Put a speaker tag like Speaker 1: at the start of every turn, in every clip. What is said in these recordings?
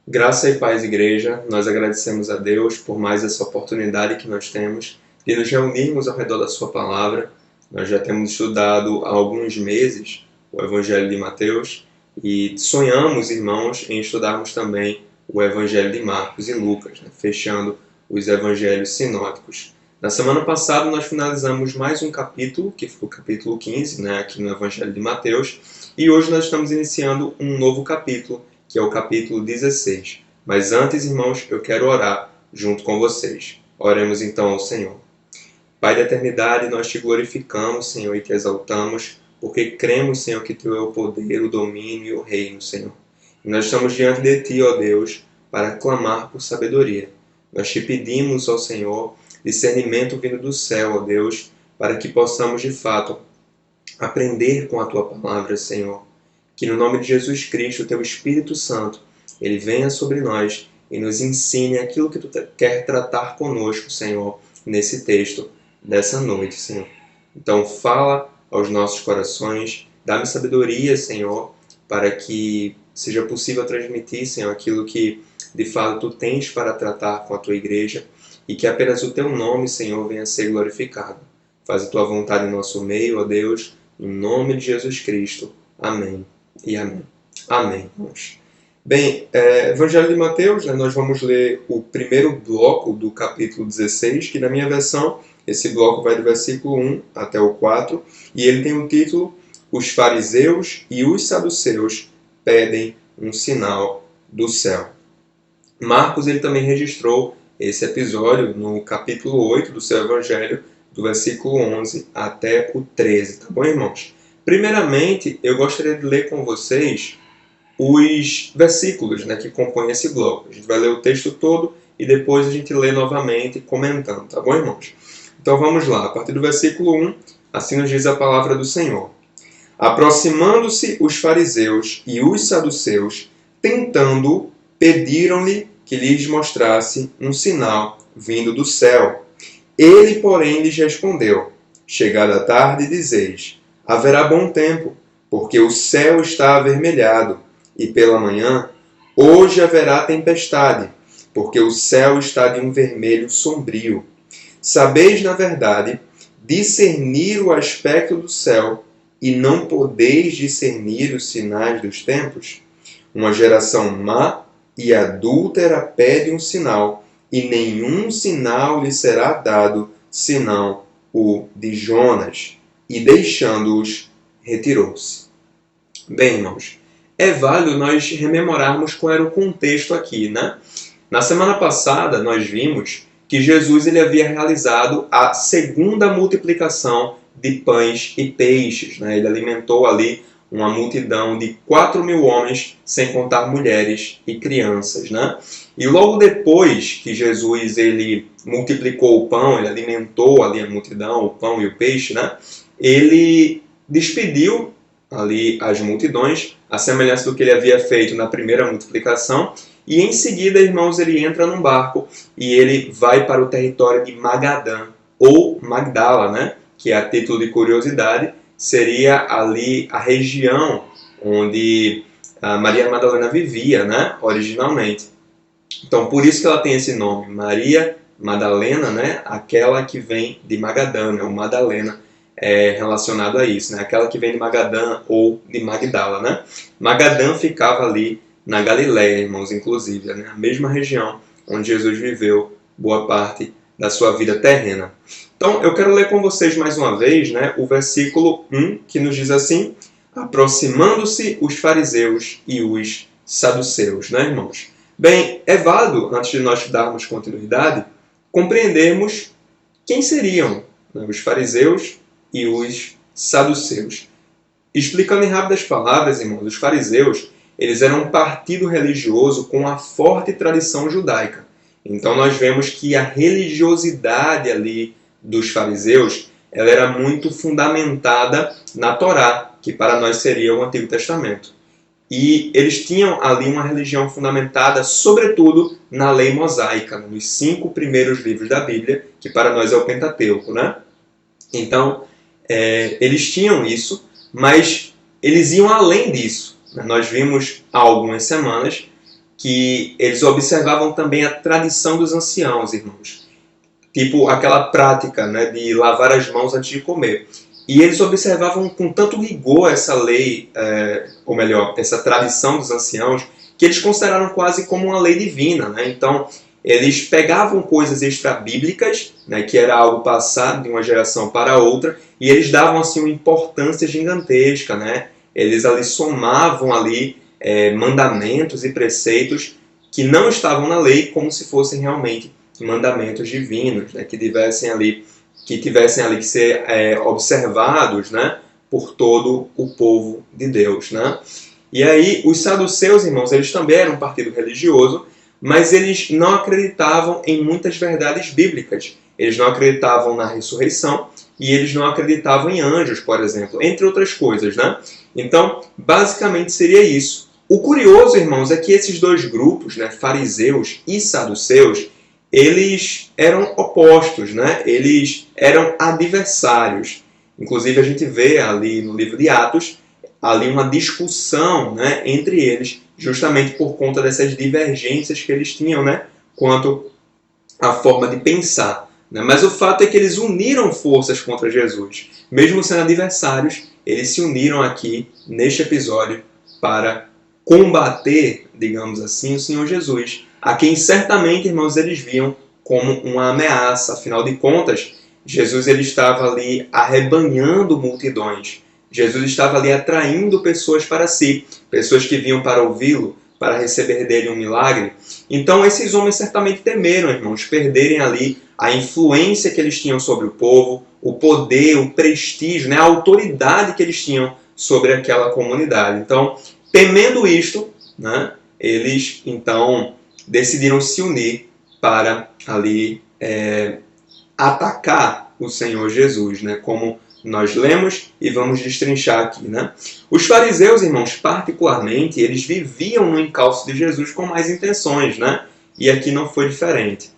Speaker 1: Graça e paz, igreja, nós agradecemos a Deus por mais essa oportunidade que nós temos de nos reunirmos ao redor da sua palavra. Nós já temos estudado há alguns meses o Evangelho de Mateus e sonhamos, irmãos, em estudarmos também o Evangelho de Marcos e Lucas, fechando os Evangelhos sinóticos. Na semana passada nós finalizamos mais um capítulo, que foi o capítulo 15, aqui no Evangelho de Mateus, e hoje nós estamos iniciando um novo capítulo, que é o capítulo 16. Mas antes, irmãos, eu quero orar junto com vocês. Oremos então ao Senhor. Pai da eternidade, nós te glorificamos, Senhor, e te exaltamos, porque cremos, Senhor, que Teu é o poder, o domínio e o reino, Senhor. E nós estamos diante de Ti, ó Deus, para clamar por sabedoria. Nós te pedimos, ó Senhor, discernimento vindo do céu, ó Deus, para que possamos, de fato, aprender com a Tua palavra, Senhor. Que no nome de Jesus Cristo, o Teu Espírito Santo, Ele venha sobre nós e nos ensine aquilo que Tu quer tratar conosco, Senhor, nesse texto dessa noite, Senhor. Então fala aos nossos corações, dá-me sabedoria, Senhor, para que seja possível transmitir, Senhor, aquilo que de fato Tu tens para tratar com a Tua igreja e que apenas o Teu nome, Senhor, venha a ser glorificado. Faz a Tua vontade em nosso meio, ó Deus, em nome de Jesus Cristo. Amém. E amém. Amém, irmãos. Bem, Evangelho de Mateus, nós vamos ler o primeiro bloco do capítulo 16, que na minha versão, esse bloco vai do versículo 1 até o 4, e ele tem o título Os fariseus e os saduceus pedem um sinal do céu. Marcos ele também registrou esse episódio no capítulo 8 do seu Evangelho, do versículo 11 até o 13, tá bom, irmãos? Primeiramente, eu gostaria de ler com vocês os versículos que compõem esse bloco. A gente vai ler o texto todo e depois a gente lê novamente comentando, tá bom, irmãos? Então vamos lá, a partir do versículo 1, assim nos diz a palavra do Senhor. Aproximando-se os fariseus e os saduceus, tentando, pediram-lhe que lhes mostrasse um sinal vindo do céu. Ele, porém, lhes respondeu, chegada a tarde, dizeis, haverá bom tempo, porque o céu está avermelhado, e pela manhã, hoje haverá tempestade, porque o céu está de um vermelho sombrio. Sabeis, na verdade, discernir o aspecto do céu, e não podeis discernir os sinais dos tempos? Uma geração má e adúltera pede um sinal, e nenhum sinal lhe será dado, senão o de Jonas. E deixando-os, retirou-se. Bem, irmãos, é válido nós rememorarmos qual era o contexto aqui, Na semana passada, nós vimos que Jesus ele havia realizado a segunda multiplicação de pães e peixes. Ele alimentou ali uma multidão de 4.000 homens, sem contar mulheres e crianças. E logo depois que Jesus ele multiplicou o pão, ele alimentou ali a multidão, o pão e o peixe, ele despediu ali as multidões, a semelhança do que ele havia feito na primeira multiplicação, e em seguida, irmãos, ele entra num barco e ele vai para o território de Magadã, ou Magdala, que a título de curiosidade seria ali a região onde a Maria Madalena vivia, originalmente. Então, por isso que ela tem esse nome, Maria Madalena, aquela que vem de Magadã, o Madalena, relacionado a isso, aquela que vem de Magadã ou de Magdala. Magadã ficava ali na Galileia, irmãos, inclusive, a mesma região onde Jesus viveu boa parte da sua vida terrena. Então, eu quero ler com vocês mais uma vez o versículo 1, que nos diz assim, aproximando-se os fariseus e os saduceus, irmãos? Bem, é válido, antes de nós darmos continuidade, compreendermos quem seriam os fariseus e os saduceus. Explicando em rápidas palavras, irmãos, os fariseus eles eram um partido religioso com uma forte tradição judaica. Então nós vemos que a religiosidade ali dos fariseus ela era muito fundamentada na Torá, que para nós seria o Antigo Testamento. E eles tinham ali uma religião fundamentada, sobretudo, na lei mosaica, nos 5 primeiros livros da Bíblia, que para nós é o Pentateuco, Então, eles tinham isso, mas eles iam além disso. Nós vimos há algumas semanas que eles observavam também a tradição dos anciãos, irmãos. Tipo aquela prática, né, de lavar as mãos antes de comer. E eles observavam com tanto rigor essa lei, ou melhor, essa tradição dos anciãos, que eles consideraram quase como uma lei divina, né? Então, eles pegavam coisas extrabíblicas, né, que era algo passado de uma geração para outra, e eles davam assim uma importância gigantesca, né? Eles ali somavam ali mandamentos e preceitos que não estavam na lei, como se fossem realmente mandamentos divinos, né, que tivessem ali que ser observados, né, por todo o povo de Deus, né? E aí os saduceus, irmãos, eles também eram um partido religioso, mas eles não acreditavam em muitas verdades bíblicas. Eles não acreditavam na ressurreição e eles não acreditavam em anjos, por exemplo, entre outras coisas, né? Então, basicamente seria isso. O curioso, irmãos, é que esses dois grupos, né, fariseus e saduceus, eles eram opostos, né? Eles eram adversários. Inclusive, a gente vê ali no livro de Atos, ali uma discussão, né, entre eles, justamente por conta dessas divergências que eles tinham, né, quanto à forma de pensar. Né? Mas o fato é que eles uniram forças contra Jesus. Mesmo sendo adversários, eles se uniram aqui, neste episódio, para combater, digamos assim, o Senhor Jesus, a quem certamente, irmãos, eles viam como uma ameaça. Afinal de contas, Jesus ele estava ali arrebanhando multidões. Jesus estava ali atraindo pessoas para si, pessoas que vinham para ouvi-lo, para receber dele um milagre. Então esses homens certamente temeram, irmãos, perderem ali a influência que eles tinham sobre o povo, o poder, o prestígio, né, a autoridade que eles tinham sobre aquela comunidade. Então, temendo isto, né, eles então decidiram se unir para ali atacar o Senhor Jesus, né, como nós lemos e vamos destrinchar aqui, né? Os fariseus, irmãos, particularmente, eles viviam no encalço de Jesus com mais intenções, né? E aqui não foi diferente.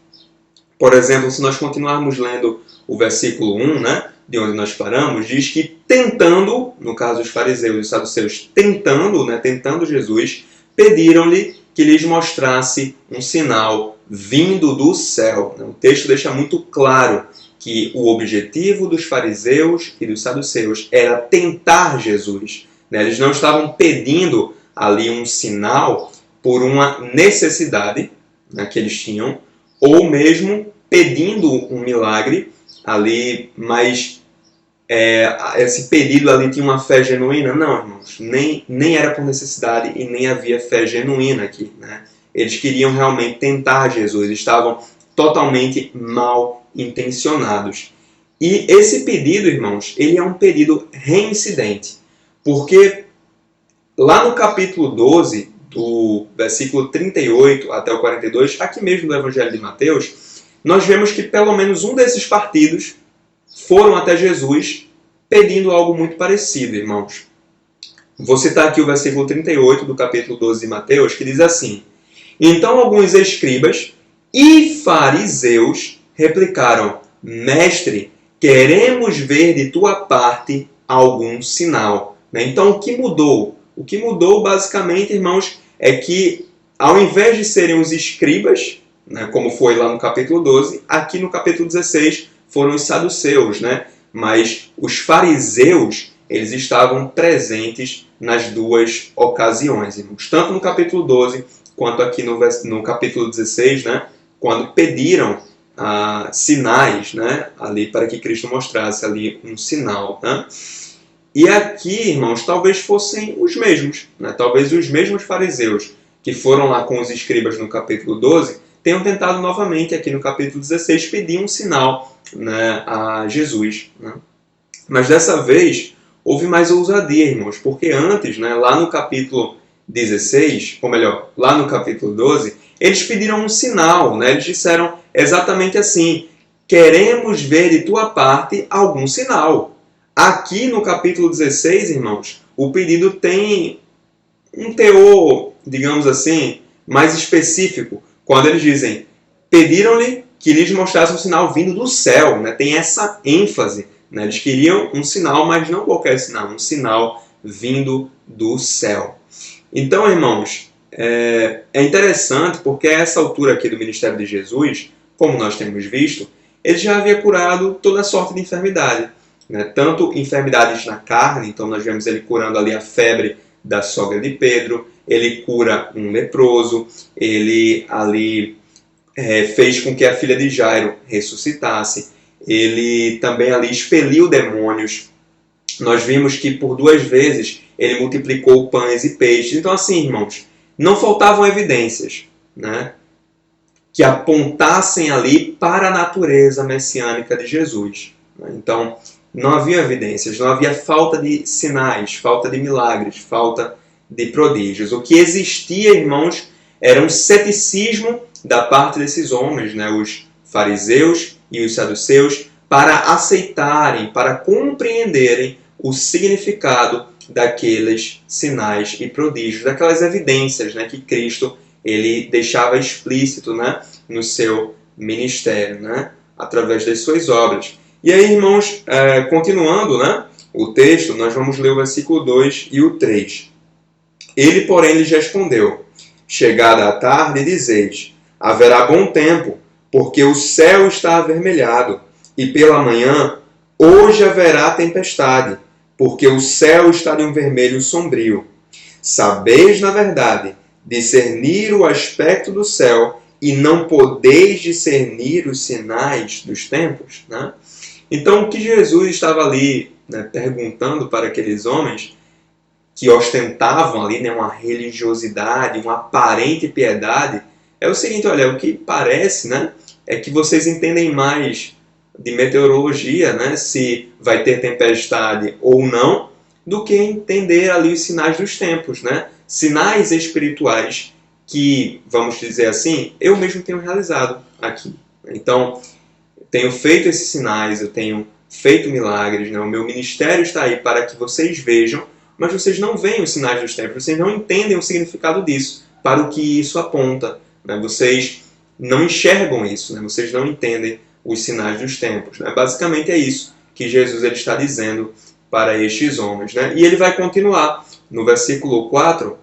Speaker 1: Por exemplo, se nós continuarmos lendo o versículo 1, né, de onde nós paramos, diz que tentando, no caso os fariseus e os saduceus, tentando Jesus, pediram-lhe que lhes mostrasse um sinal vindo do céu. O texto deixa muito claro que o objetivo dos fariseus e dos saduceus era tentar Jesus. Eles não estavam pedindo ali um sinal por uma necessidade, né, que eles tinham, ou mesmo pedindo um milagre ali, mas esse pedido ali tinha uma fé genuína? Não, irmãos, nem era por necessidade e nem havia fé genuína aqui, né? Eles queriam realmente tentar Jesus, estavam totalmente mal intencionados. E esse pedido, irmãos, ele é um pedido reincidente, porque lá no capítulo 12, do versículo 38 até o 42, aqui mesmo do Evangelho de Mateus, nós vemos que pelo menos um desses partidos foram até Jesus pedindo algo muito parecido, irmãos. Vou citar aqui o versículo 38 do capítulo 12 de Mateus, que diz assim: Então alguns escribas e fariseus replicaram: Mestre, queremos ver de tua parte algum sinal. Então, o que mudou? O que mudou, basicamente, irmãos, é que, ao invés de serem os escribas, né, como foi lá no capítulo 12, aqui no capítulo 16 foram os saduceus, né? Mas os fariseus, eles estavam presentes nas duas ocasiões, irmãos. Tanto no capítulo 12, quanto aqui no capítulo 16, né? Quando pediram sinais, né, ali para que Cristo mostrasse ali um sinal, né? E aqui, irmãos, talvez fossem os mesmos, né? Talvez os mesmos fariseus que foram lá com os escribas no capítulo 12 tenham tentado novamente aqui no capítulo 16 pedir um sinal, né, a Jesus, né? Mas dessa vez houve mais ousadia, irmãos, porque antes, né, lá no capítulo 16, ou melhor, lá no capítulo 12, eles pediram um sinal, né? Eles disseram exatamente assim: queremos ver de tua parte algum sinal. Aqui no capítulo 16, irmãos, o pedido tem um teor, digamos assim, mais específico, quando eles dizem: pediram-lhe que lhes mostrasse um sinal vindo do céu, né? Tem essa ênfase né? Eles queriam um sinal, mas não qualquer sinal, um sinal vindo do céu. Então, irmãos, é interessante porque a essa altura aqui do ministério de Jesus, como nós temos visto, ele já havia curado toda sorte de enfermidade, né? Tanto enfermidades na carne, então nós vemos ele curando ali a febre da sogra de Pedro, ele cura um leproso, ele ali fez com que a filha de Jairo ressuscitasse, ele também ali expeliu demônios. Nós vimos que por 2 vezes ele multiplicou pães e peixes. Então assim, irmãos, não faltavam evidências, né, que apontassem ali para a natureza messiânica de Jesus. Então, não havia evidências, não havia falta de sinais, falta de milagres, falta de prodígios. O que existia, irmãos, era um ceticismo da parte desses homens, né, os fariseus e os saduceus, para aceitarem, para compreenderem o significado daqueles sinais e prodígios, daquelas evidências, né, que Cristo ele deixava explícito, né, no seu ministério, né, através das suas obras. E aí, irmãos, continuando, né, o texto, nós vamos ler o versículo 2 e o 3. Ele, porém, lhes respondeu: chegada a tarde, dizeis: haverá bom tempo, porque o céu está avermelhado, e pela manhã, hoje haverá tempestade, porque o céu está de um vermelho sombrio. Sabeis, na verdade, discernir o aspecto do céu, e não podeis discernir os sinais dos tempos, né? Então, o que Jesus estava ali, né, perguntando para aqueles homens que ostentavam ali, né, uma religiosidade, uma aparente piedade, é o seguinte: olha, o que parece, né, é que vocês entendem mais de meteorologia, né, se vai ter tempestade ou não, do que entender ali os sinais dos tempos, né? Sinais espirituais que, vamos dizer assim, eu mesmo tenho realizado aqui. Então, tenho feito esses sinais, eu tenho feito milagres, né? O meu ministério está aí para que vocês vejam, mas vocês não veem os sinais dos tempos, vocês não entendem o significado disso, para o que isso aponta, né? Vocês não enxergam isso, né? Vocês não entendem os sinais dos tempos, né? Basicamente é isso que Jesus ele está dizendo para estes homens, né? E ele vai continuar no versículo 4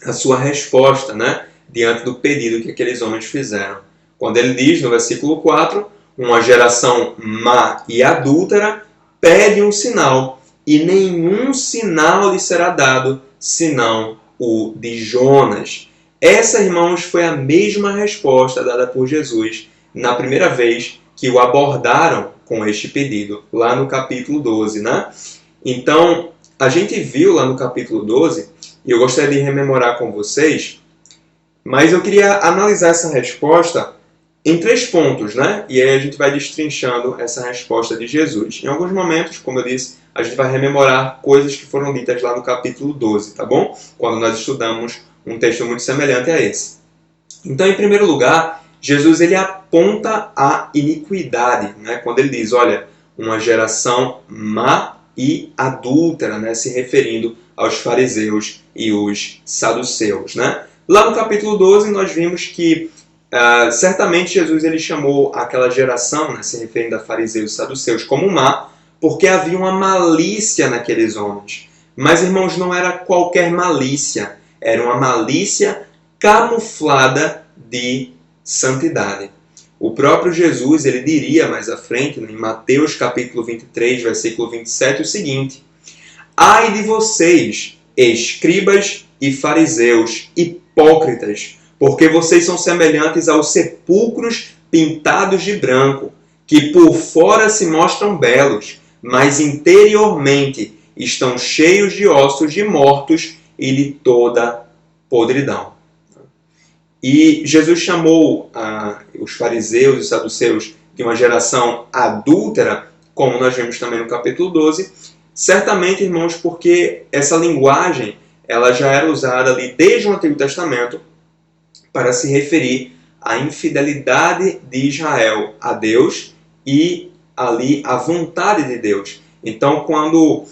Speaker 1: a sua resposta, né, diante do pedido que aqueles homens fizeram. Quando ele diz no versículo 4: uma geração má e adúltera pede um sinal, e nenhum sinal lhe será dado, senão o de Jonas. Essa, irmãos, foi a mesma resposta dada por Jesus na primeira vez que o abordaram com este pedido, lá no capítulo 12, né? Então, a gente viu lá no capítulo 12, e eu gostaria de rememorar com vocês, mas eu queria analisar essa resposta em 3 pontos, né? E aí a gente vai destrinchando essa resposta de Jesus. Em alguns momentos, como eu disse, a gente vai rememorar coisas que foram ditas lá no capítulo 12, tá bom? Quando nós estudamos um texto muito semelhante a esse. Então, em primeiro lugar, Jesus ele aponta a iniquidade, né? Quando ele diz, olha, uma geração má e adúltera, né? Se referindo aos fariseus e os saduceus, né? Lá no capítulo 12 nós vimos que certamente Jesus ele chamou aquela geração, né, se referindo a fariseus e saduceus, como má, porque havia uma malícia naqueles homens. Mas, irmãos, não era qualquer malícia, era uma malícia camuflada de santidade. O próprio Jesus ele diria mais à frente, em Mateus capítulo 23, versículo 27, o seguinte: ai de vocês, escribas e fariseus, hipócritas, porque vocês são semelhantes aos sepulcros pintados de branco, que por fora se mostram belos, mas interiormente estão cheios de ossos de mortos e de toda podridão. E Jesus chamou os fariseus e os saduceus de uma geração adúltera, como nós vimos também no capítulo 12, certamente, irmãos, porque essa linguagem ela já era usada ali desde o Antigo Testamento para se referir à infidelidade de Israel a Deus e ali à vontade de Deus. Então, quando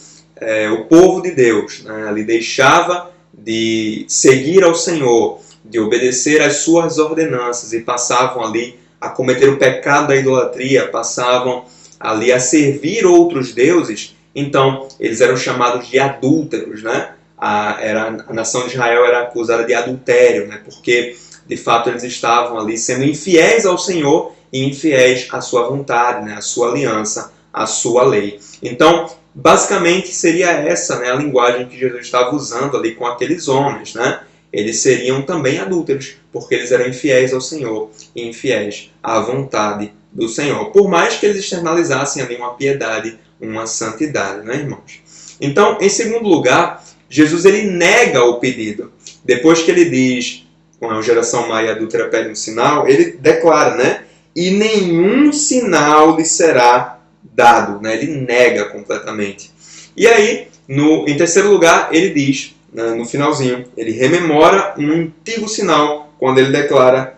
Speaker 1: o povo de Deus, né, ali deixava de seguir ao Senhor, de obedecer às suas ordenanças e passavam ali a cometer o pecado da idolatria, passavam ali a servir outros deuses, então eles eram chamados de adúlteros, né? A nação de Israel era acusada de adultério, né? Porque de fato eles estavam ali sendo infiéis ao Senhor e infiéis à sua vontade, né? À sua aliança, à sua lei. Então, basicamente seria essa, né, a linguagem que Jesus estava usando ali com aqueles homens, né? Eles seriam também adúlteros, porque eles eram infiéis ao Senhor e infiéis à vontade do Senhor, por mais que eles externalizassem ali uma piedade, uma santidade, né, irmãos? Então, em segundo lugar, Jesus ele nega o pedido. Depois que ele diz, com a geração má e adúltera pede um sinal, ele declara, né? E nenhum sinal lhe será dado, né? Ele nega completamente. E aí, em terceiro lugar, ele diz, né, no finalzinho, ele rememora um antigo sinal, quando ele declara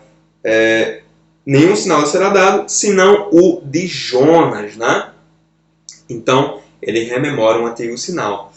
Speaker 1: nenhum sinal lhe será dado, senão o de Jonas, né? Então, ele rememora um antigo sinal.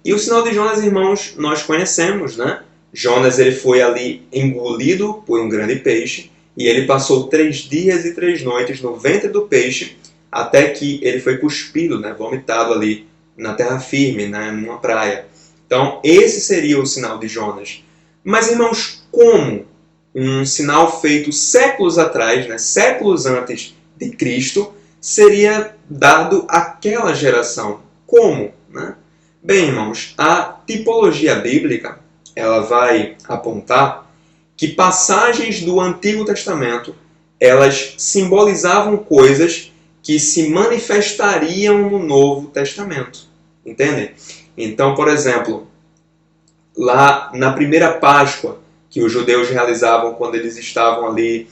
Speaker 1: E o sinal de Jonas, irmãos, nós conhecemos, né? Jonas ele foi ali engolido por um grande peixe, e ele passou 3 dias e 3 noites no ventre do peixe, até que ele foi cuspido, né? Vomitado ali na terra firme, né? Numa praia. Então, esse seria o sinal de Jonas. Mas, irmãos, como um sinal feito séculos atrás, né? Séculos antes de Cristo, seria dado àquela geração? Como, né? Bem, irmãos, a tipologia bíblica ela vai apontar que passagens do Antigo Testamento elas simbolizavam coisas que se manifestariam no Novo Testamento. Entendem? Então, por exemplo, lá na primeira Páscoa que os judeus realizavam quando eles estavam ali,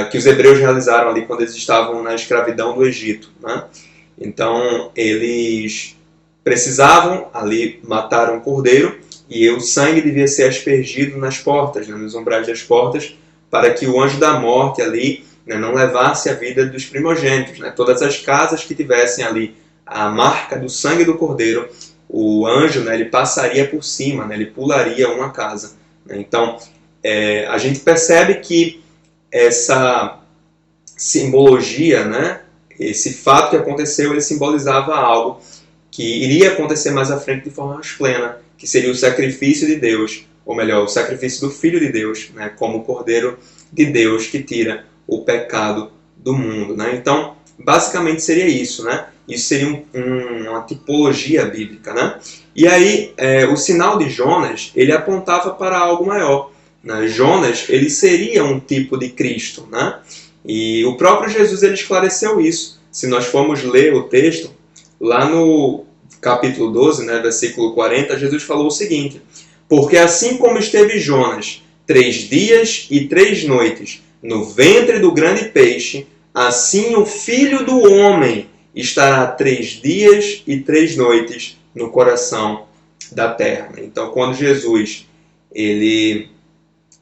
Speaker 1: que os hebreus realizaram ali quando eles estavam na escravidão do Egito, né? Então, eles precisavam ali matar um cordeiro e o sangue devia ser aspergido nas portas, né, nos umbrais das portas, para que o anjo da morte ali, né, não levasse a vida dos primogênitos, né? Todas as casas que tivessem ali a marca do sangue do cordeiro, o anjo, né, ele passaria por cima, né, ele pularia uma casa, né? Então, a gente percebe que essa simbologia, né, esse fato que aconteceu, ele simbolizava algo que iria acontecer mais à frente de forma mais plena, que seria o sacrifício de Deus, ou melhor, o sacrifício do Filho de Deus, né, como o Cordeiro de Deus que tira o pecado do mundo, né? Então, basicamente seria isso, né? Isso seria uma tipologia bíblica, né? E aí, o sinal de Jonas, ele apontava para algo maior, né? Jonas, ele seria um tipo de Cristo, né? E o próprio Jesus, ele esclareceu isso. Se nós formos ler o texto, lá no capítulo 12, né, versículo 40, Jesus falou o seguinte: porque assim como esteve Jonas 3 dias e 3 noites no ventre do grande peixe, assim o Filho do Homem estará 3 dias e 3 noites no coração da terra. Então, quando Jesus ele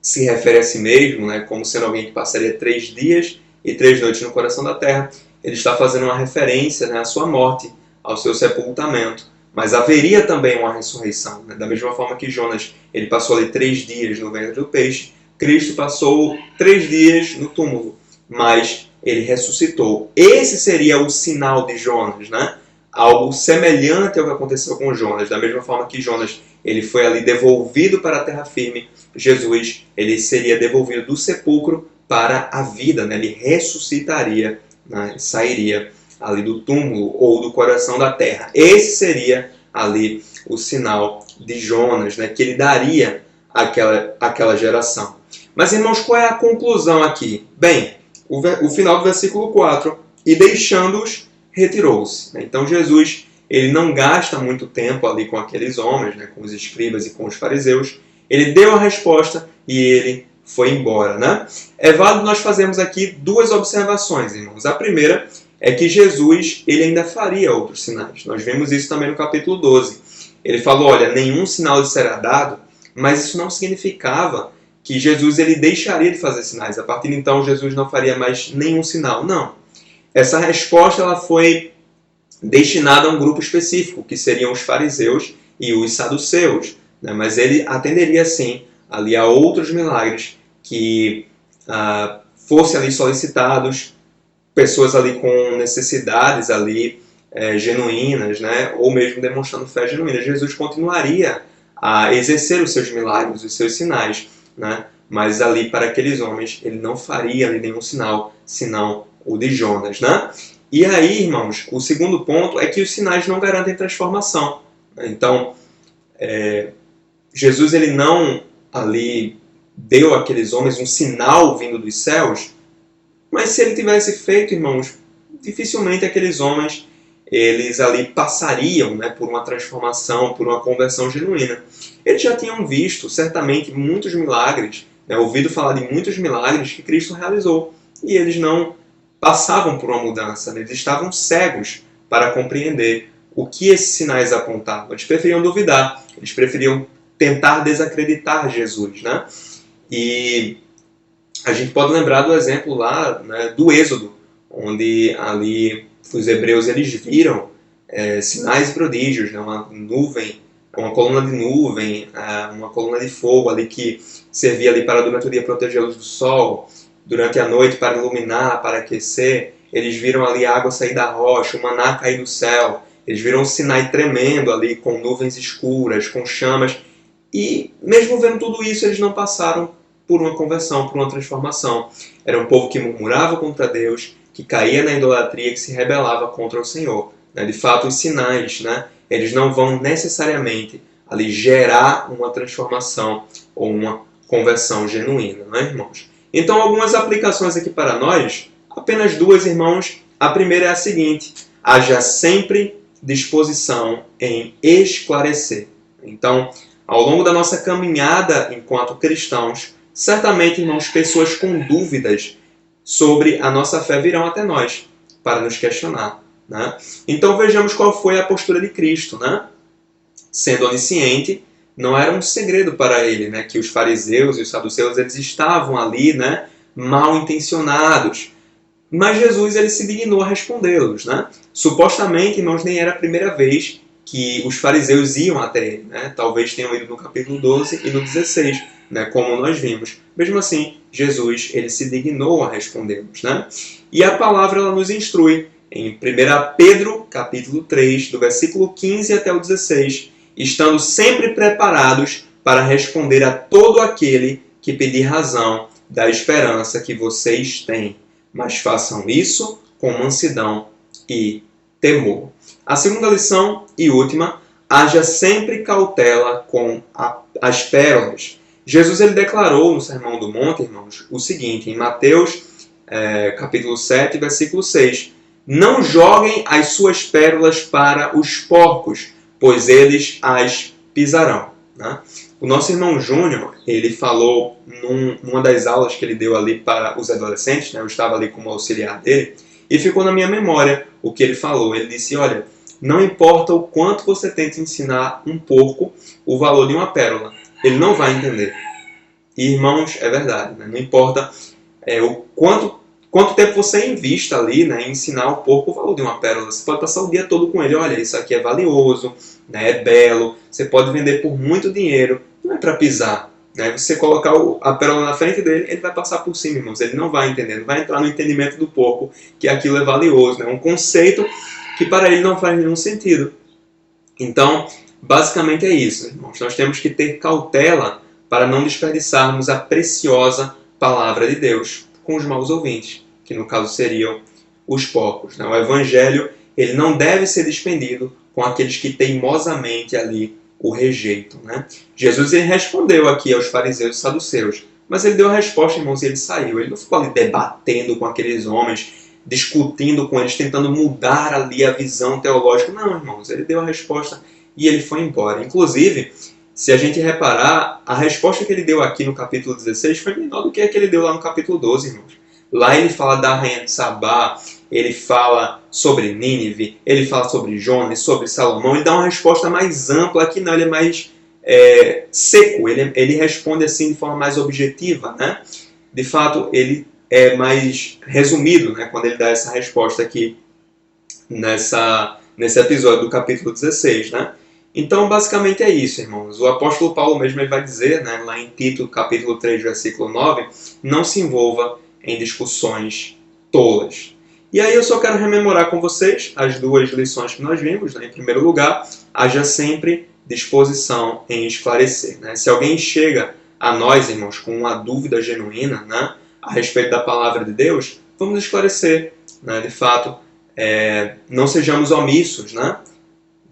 Speaker 1: se refere a si mesmo, né, como sendo alguém que passaria 3 dias e 3 noites no coração da terra, ele está fazendo uma referência, né, à sua morte, ao seu sepultamento. Mas haveria também uma ressurreição, né? Da mesma forma que Jonas ele passou ali 3 dias no ventre do peixe, Cristo passou 3 dias no túmulo, mas ele ressuscitou. Esse seria o sinal de Jonas, né? Algo semelhante ao que aconteceu com Jonas. Da mesma forma que Jonas ele foi ali devolvido para a terra firme, Jesus ele seria devolvido do sepulcro para a vida, né? Ele ressuscitaria, né? Sairia ali do túmulo ou do coração da terra. Esse seria ali o sinal de Jonas, né? Que ele daria àquela geração. Mas, irmãos, qual é a conclusão aqui? Bem, o final do versículo 4, e deixando-os, retirou-se. Então, Jesus ele não gasta muito tempo ali com aqueles homens, né? Com os escribas e com os fariseus. Ele deu a resposta e ele foi embora, né? É válido nós fazermos aqui 2 observações, irmãos. A primeira é que Jesus ele ainda faria outros sinais. Nós vemos isso também no capítulo 12. Ele falou, olha, nenhum sinal lhe será dado, mas isso não significava que Jesus ele deixaria de fazer sinais. A partir de então, Jesus não faria mais nenhum sinal. Não. Essa resposta ela foi destinada a um grupo específico, que seriam os fariseus e os saduceus, né? Mas ele atenderia, sim, ali a outros milagres que fossem ali solicitados pessoas ali com necessidades ali genuínas, né? Ou mesmo demonstrando fé genuína. Jesus continuaria a exercer os seus milagres, os seus sinais, né? Mas ali para aqueles homens ele não faria ali nenhum sinal, senão o de Jonas, né? E aí, irmãos, o segundo ponto é que os sinais não garantem transformação. Então, Jesus ele não ali deu àqueles homens um sinal vindo dos céus, mas se ele tivesse feito, irmãos, dificilmente aqueles homens eles ali passariam, né, por uma transformação, por uma conversão genuína. Eles já tinham visto, certamente, muitos milagres, né, ouvido falar de muitos milagres que Cristo realizou, e eles não passavam por uma mudança, né, eles estavam cegos para compreender o que esses sinais apontavam. Eles preferiam duvidar, eles preferiam tentar desacreditar Jesus, né? E a gente pode lembrar do exemplo lá, né, do Êxodo, onde ali os hebreus eles viram sinais e prodígios, né, uma nuvem, uma coluna de nuvem, uma coluna de fogo ali que servia ali para durante o dia protegê-los do sol, durante a noite para iluminar, para aquecer. Eles viram ali a água sair da rocha, o maná cair do céu. Eles viram um Sinai tremendo ali, com nuvens escuras, com chamas. E mesmo vendo tudo isso, eles não passaram por uma conversão, por uma transformação. Era um povo que murmurava contra Deus, que caía na idolatria, que se rebelava contra o Senhor. De fato, os sinais, né, eles não vão necessariamente ali gerar uma transformação ou uma conversão genuína, não é, irmãos? Então, algumas aplicações aqui para nós, apenas duas, irmãos. A primeira é a seguinte: haja sempre disposição em esclarecer. Então, ao longo da nossa caminhada enquanto cristãos, certamente, irmãos, pessoas com dúvidas sobre a nossa fé virão até nós para nos questionar, né? Então vejamos qual foi a postura de Cristo, né? Sendo onisciente, não era um segredo para ele, né, que os fariseus e os saduceus eles estavam ali, né, mal intencionados. Mas Jesus ele se dignou a respondê-los, né? Supostamente, irmãos, nem era a primeira vez que os fariseus iam até ele, né? Talvez tenham ido no capítulo 12 e no 16, né? Como nós vimos. Mesmo assim, Jesus ele se dignou a respondê-los, né? E a palavra ela nos instrui em 1 Pedro, capítulo 3, do versículo 15 até o 16, estando sempre preparados para responder a todo aquele que pedir razão da esperança que vocês têm. Mas façam isso com mansidão e temor. A segunda lição e última: haja sempre cautela com as pérolas. Jesus ele declarou no Sermão do Monte, irmãos, o seguinte, em Mateus capítulo 7, versículo 6. Não joguem as suas pérolas para os porcos, pois eles as pisarão. Né? O nosso irmão Júnior, ele falou numa das aulas que ele deu ali para os adolescentes, né? Eu estava ali como auxiliar dele, e ficou na minha memória o que ele falou. Ele disse, olha, não importa o quanto você tente ensinar um porco o valor de uma pérola, ele não vai entender. E, irmãos, é verdade, né? Não importa o quanto tempo você invista ali, né, em ensinar o porco o valor de uma pérola. Você pode passar o dia todo com ele, olha, isso aqui é valioso, né, é belo, você pode vender por muito dinheiro, não é para pisar. Né? Você colocar a pérola na frente dele, ele vai passar por cima, irmãos, ele não vai entender, não vai entrar no entendimento do porco que aquilo é valioso, né? Um conceito que para ele não faz nenhum sentido. Então, basicamente é isso, irmãos. Nós temos que ter cautela para não desperdiçarmos a preciosa palavra de Deus com os maus ouvintes, que no caso seriam os porcos. Né? O evangelho ele não deve ser dispendido com aqueles que teimosamente ali o rejeitam. Né? Jesus ele respondeu aqui aos fariseus e saduceus, mas ele deu a resposta, irmãos, e ele saiu. Ele não ficou ali debatendo com aqueles homens, discutindo com eles, tentando mudar ali a visão teológica. Não, irmãos, ele deu a resposta e ele foi embora. Inclusive, se a gente reparar, a resposta que ele deu aqui no capítulo 16 foi menor do que a que ele deu lá no capítulo 12, irmãos. Lá ele fala da rainha de Sabá, ele fala sobre Nínive, ele fala sobre Jonas, sobre Salomão, ele dá uma resposta mais ampla. Aqui não, ele é mais seco, ele responde assim de forma mais objetiva, né? De fato, ele é mais resumido, né, quando ele dá essa resposta aqui nesse episódio do capítulo 16, né? Então, basicamente é isso, irmãos. O apóstolo Paulo mesmo ele vai dizer, né, lá em Tito, capítulo 3, versículo 9, não se envolva em discussões tolas. E aí eu só quero rememorar com vocês as duas lições que nós vimos, né? Em primeiro lugar, haja sempre disposição em esclarecer, né? Se alguém chega a nós, irmãos, com uma dúvida genuína, né, a respeito da palavra de Deus, vamos esclarecer, né? De fato, não sejamos omissos, né?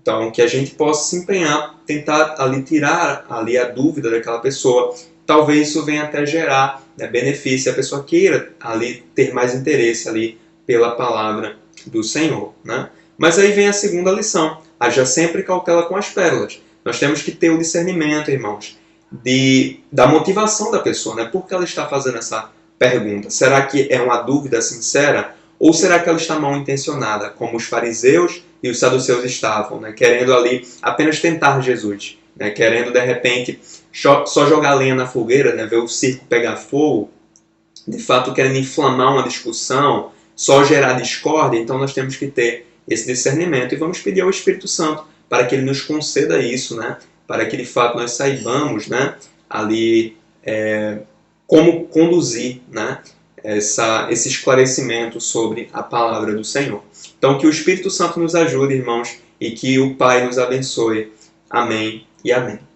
Speaker 1: Então, que a gente possa se empenhar, tentar ali tirar ali a dúvida daquela pessoa. Talvez isso venha até gerar, né, benefício, a pessoa queira ali ter mais interesse ali pela palavra do Senhor, né? Mas aí vem a segunda lição: haja sempre cautela com as pérolas. Nós temos que ter o discernimento, irmãos, da motivação da pessoa, né? Por que ela está fazendo essa pergunta? Será que é uma dúvida sincera? Ou será que ela está mal intencionada, como os fariseus e os saduceus estavam, né? Querendo ali apenas tentar Jesus, né? Querendo de repente só jogar lenha na fogueira, né? Ver o circo pegar fogo, de fato querendo inflamar uma discussão, só gerar discórdia. Então nós temos que ter esse discernimento e vamos pedir ao Espírito Santo para que ele nos conceda isso, né? Para que de fato nós saibamos, né, ali como conduzir, né, esse esclarecimento sobre a palavra do Senhor. Então que o Espírito Santo nos ajude, irmãos, e que o Pai nos abençoe. Amém e amém.